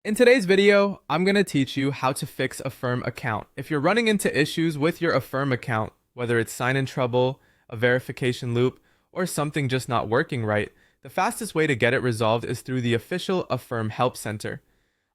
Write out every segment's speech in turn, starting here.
In today's video, I'm going to teach you how to fix Affirm account. If you're running into issues with your Affirm account, whether it's sign-in trouble, a verification loop, or something just not working right, the fastest way to get it resolved is through the official Affirm Help Center.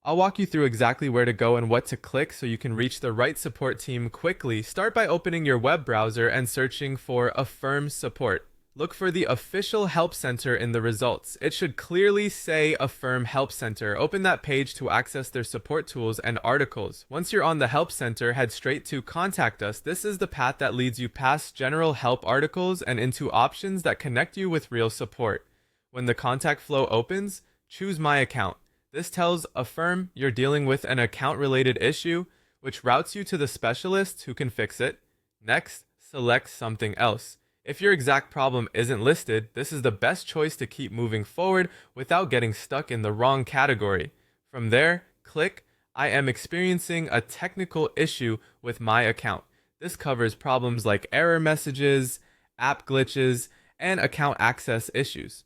I'll walk you through exactly where to go and what to click so you can reach the right support team quickly. Start by opening your web browser and searching for Affirm Support. Look for the official Help Center in the results. It should clearly say Affirm Help Center. Open that page to access their support tools and articles. Once you're on the Help Center, head straight to Contact Us. This is the path that leads you past general help articles and into options that connect you with real support. When the contact flow opens, choose My Account. This tells Affirm you're dealing with an account-related issue, which routes you to the specialists who can fix it. Next, select something else. If your exact problem isn't listed, this is the best choice to keep moving forward without getting stuck in the wrong category. From there, click I am experiencing a technical issue with my account. This covers problems like error messages, app glitches, and account access issues.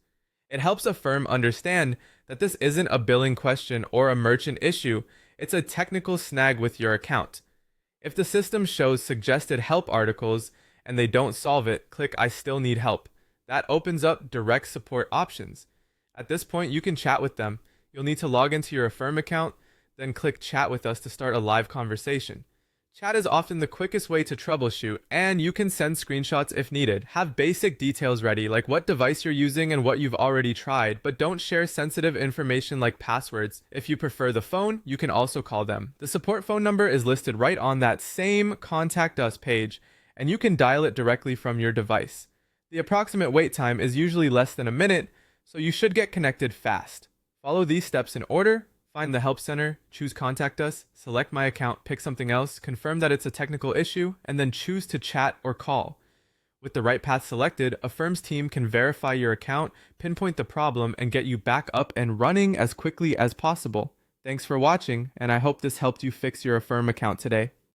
It helps Affirm understand that this isn't a billing question or a merchant issue, it's a technical snag with your account. If the system shows suggested help articles, and they don't solve it, click I still need help. That opens up direct support options. At this point, you can chat with them. You'll need to log into your Affirm account, then click chat with us to start a live conversation. Chat is often the quickest way to troubleshoot, and you can send screenshots if needed. Have basic details ready, like what device you're using and what you've already tried, but don't share sensitive information like passwords. If you prefer the phone, you can also call them. The support phone number is listed right on that same Contact Us page, and you can dial it directly from your device. The approximate wait time is usually less than a minute, so you should get connected fast. Follow these steps in order. Find the Help Center, choose Contact Us, select My Account, pick something else, confirm that it's a technical issue, and then choose to chat or call. With the right path selected, Affirm's team can verify your account, pinpoint the problem, and get you back up and running as quickly as possible. Thanks for watching, and I hope this helped you fix your Affirm account today.